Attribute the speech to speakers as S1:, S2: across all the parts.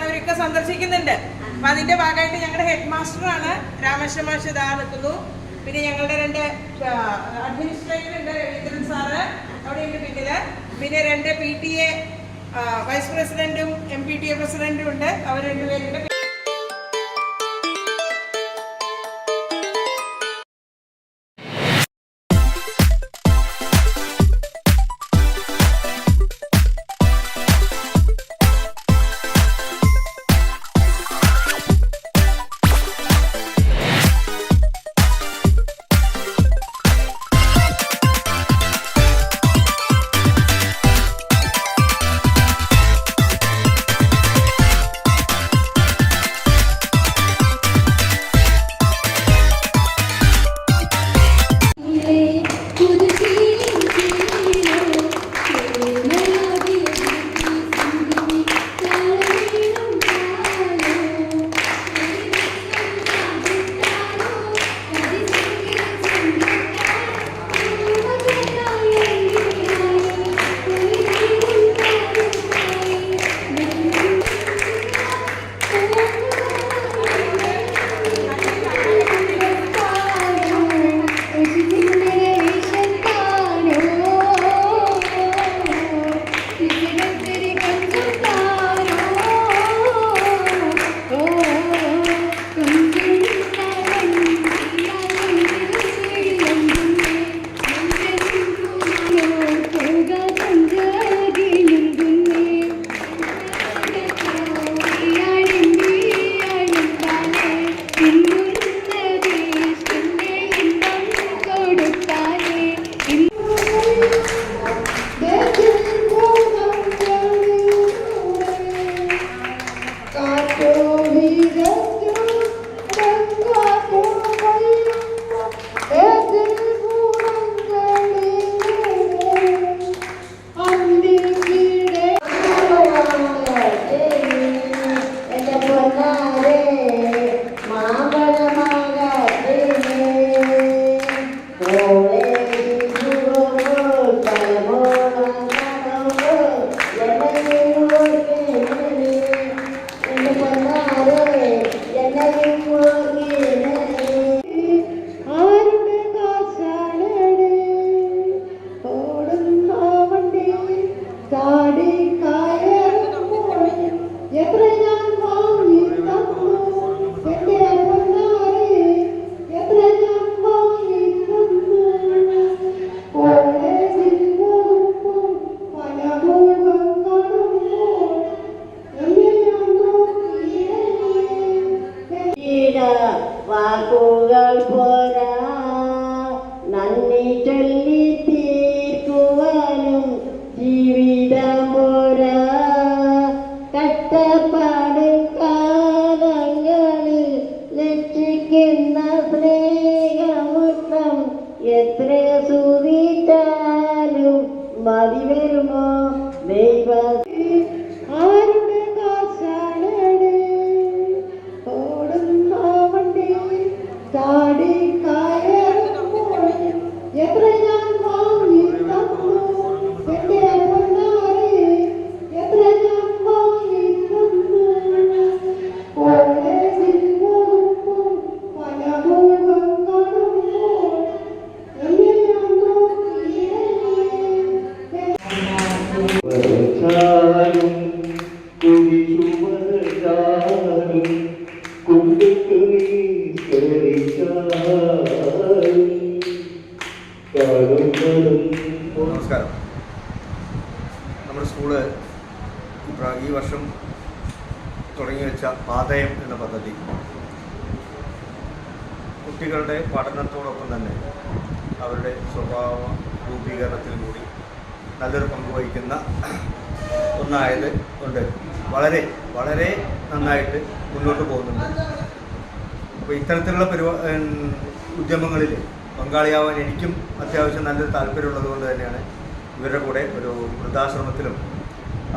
S1: മുതിർന്നവരൊക്കെ സന്ദർശിക്കുന്നുണ്ട്. അപ്പൊ അതിന്റെ ഭാഗമായിട്ട് ഞങ്ങളുടെ ഹെഡ് മാസ്റ്ററാണ് രാമകൃഷ്ണ മാഷ് ഇതാ നിൽക്കുന്നു. പിന്നെ ഞങ്ങളുടെ 2 അഡ്മിനിസ്ട്രേറ്റർ ഉണ്ട്, രവീന്ദ്രൻ സാറ് അവിടെയുണ്ട് പിന്നില്. പിന്നെ 2 PTA വൈസ് പ്രസിഡന്റും MPTA പ്രസിഡന്റും ഉണ്ട്, അവർ 2 പേരുണ്ട്.
S2: വാക്കുകൾ പോരാ നന്ദി ചൊല്ലി തീർക്കുവാനും ജീവിതം പോരാ കഷ്ടപ്പാട് കാലങ്ങളിൽ ലക്ഷിക്കുന്ന സ്നേഹമുത്തം എത്ര സുതിച്ചാലും മതി വരുമോ ദൈവ ആരുടെ കാശാണ് ഓടുന്ന വണ്ടി ചാടി കയറുമ്പോൾ എത്ര ഞാൻ വാങ്ങി തന്നു എന്റെ പൊന്നാരെ എത്ര ഞാൻ വാങ്ങി തന്നു കോളേജിൽ പോകുമ്പോൾ പല മുഖം കാണുമ്പോൾ എന്നെ ഞാൻ നോക്കിയാലും
S3: നമസ്കാരം. നമ്മുടെ സ്കൂള് ഈ വർഷം തുടങ്ങി വെച്ച പാതയം എന്ന പദ്ധതി കുട്ടികളുടെ പഠനത്തോടൊപ്പം തന്നെ അവരുടെ സ്വഭാവ രൂപീകരണത്തിൽ കൂടി നല്ലൊരു പങ്ക് വഹിക്കുന്ന ഒന്നായത് കൊണ്ട് വളരെ വളരെ നന്നായിട്ട് മുന്നോട്ട് പോകുന്നുണ്ട്. അപ്പോൾ ഇത്തരത്തിലുള്ള ഉദ്യമങ്ങളിൽ പങ്കാളിയാവാൻ എനിക്കും അത്യാവശ്യം നല്ലൊരു താല്പര്യമുള്ളത് കൊണ്ട് തന്നെയാണ് ഇവരുടെ കൂടെ ഒരു വൃദ്ധാശ്രമത്തിലും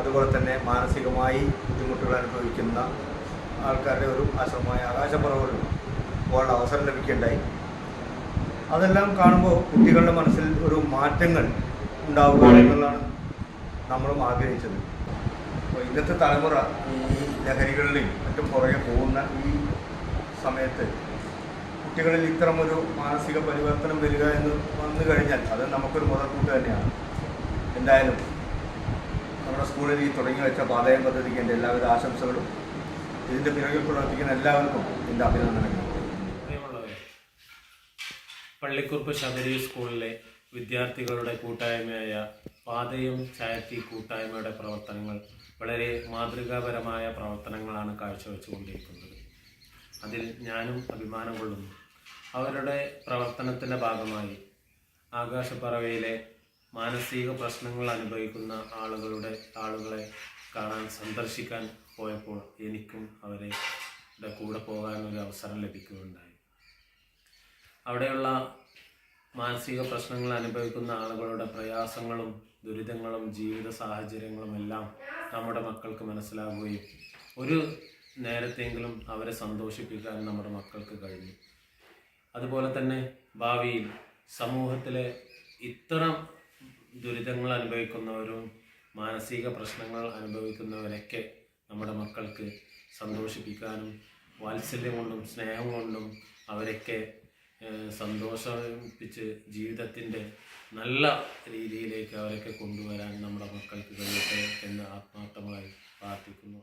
S3: അതുപോലെ തന്നെ മാനസികമായി ബുദ്ധിമുട്ടുകൾ അനുഭവിക്കുന്ന ആൾക്കാരുടെ ഒരു ആശ്രമമായ ആകാശപ്പുറകളിലും പോകാനുള്ള അവസരം ലഭിക്കുകയുണ്ടായി. അതെല്ലാം കാണുമ്പോൾ കുട്ടികളുടെ മനസ്സിൽ ഒരു മാറ്റങ്ങൾ ഉണ്ടാവുക എന്നുള്ളതാണ് നമ്മളും ആഗ്രഹിച്ചത്. അപ്പോൾ ഇന്നത്തെ തലമുറ ഈ ലഹരികളിലും മറ്റും പുറകെ പോകുന്ന ഈ സമയത്ത് കുട്ടികളിൽ ഇത്തരമൊരു മാനസിക പരിവർത്തനം വരിക എന്ന് വന്നു കഴിഞ്ഞാൽ അത് നമുക്കൊരു മുതൽക്കൂട്ട് തന്നെയാണ്. എന്തായാലും നമ്മുടെ സ്കൂളിൽ ഈ തുടങ്ങി വെച്ച പാതയം പദ്ധതിക്ക് എൻ്റെ എല്ലാവിധ ആശംസകളും ഇതിൻ്റെ പിറകിൽ പ്രവർത്തിക്കുന്ന എല്ലാവർക്കും എൻ്റെ അഭിനന്ദനങ്ങൾ.
S4: പ്രിയമുള്ളവരെ, പള്ളിക്കുറുപ്പ് ശബരി സ്കൂളിലെ വിദ്യാർത്ഥികളുടെ കൂട്ടായ്മയായ പാതയും ചായത്തി കൂട്ടായ്മയുടെ പ്രവർത്തനങ്ങൾ വളരെ മാതൃകാപരമായ പ്രവർത്തനങ്ങളാണ് കാഴ്ചവെച്ചുകൊണ്ടിരിക്കുന്നത്. അതിൽ ഞാനും അഭിമാനം കൊള്ളുന്നു. അവരുടെ പ്രവർത്തനത്തിൻ്റെ ഭാഗമായി ആകാശപ്പറവയിലെ മാനസിക പ്രശ്നങ്ങൾ അനുഭവിക്കുന്ന ആളുകളെ കാണാൻ സന്ദർശിക്കാൻ പോയപ്പോൾ എനിക്കും അവരുടെ കൂടെ പോകാനൊരു അവസരം ലഭിക്കുകയുണ്ടായി. അവിടെയുള്ള മാനസിക പ്രശ്നങ്ങൾ അനുഭവിക്കുന്ന ആളുകളുടെ പ്രയാസങ്ങളും ദുരിതങ്ങളും ജീവിത സാഹചര്യങ്ങളും എല്ലാം നമ്മുടെ മക്കൾക്ക് മനസ്സിലാവുകയും ഒരു നേരത്തെങ്കിലും അവരെ സന്തോഷിപ്പിക്കാൻ നമ്മുടെ മക്കൾക്ക് കഴിഞ്ഞു. അതുപോലെ തന്നെ ഭാവിയിൽ സമൂഹത്തിലെ ഇത്തരം ദുരിതങ്ങൾ അനുഭവിക്കുന്നവരും മാനസിക പ്രശ്നങ്ങൾ അനുഭവിക്കുന്നവരൊക്കെ നമ്മുടെ മക്കൾക്ക് സന്തോഷിപ്പിക്കാനും വാത്സല്യം കൊണ്ടും സ്നേഹം കൊണ്ടും അവരൊക്കെ സന്തോഷിപ്പിച്ച് ജീവിതത്തിൻ്റെ നല്ല രീതിയിലേക്ക് അവരൊക്കെ കൊണ്ടുവരാൻ നമ്മുടെ മക്കൾക്ക് കഴിയട്ടെ എന്ന് ആത്മാർത്ഥമായി പ്രാർത്ഥിക്കുന്നു.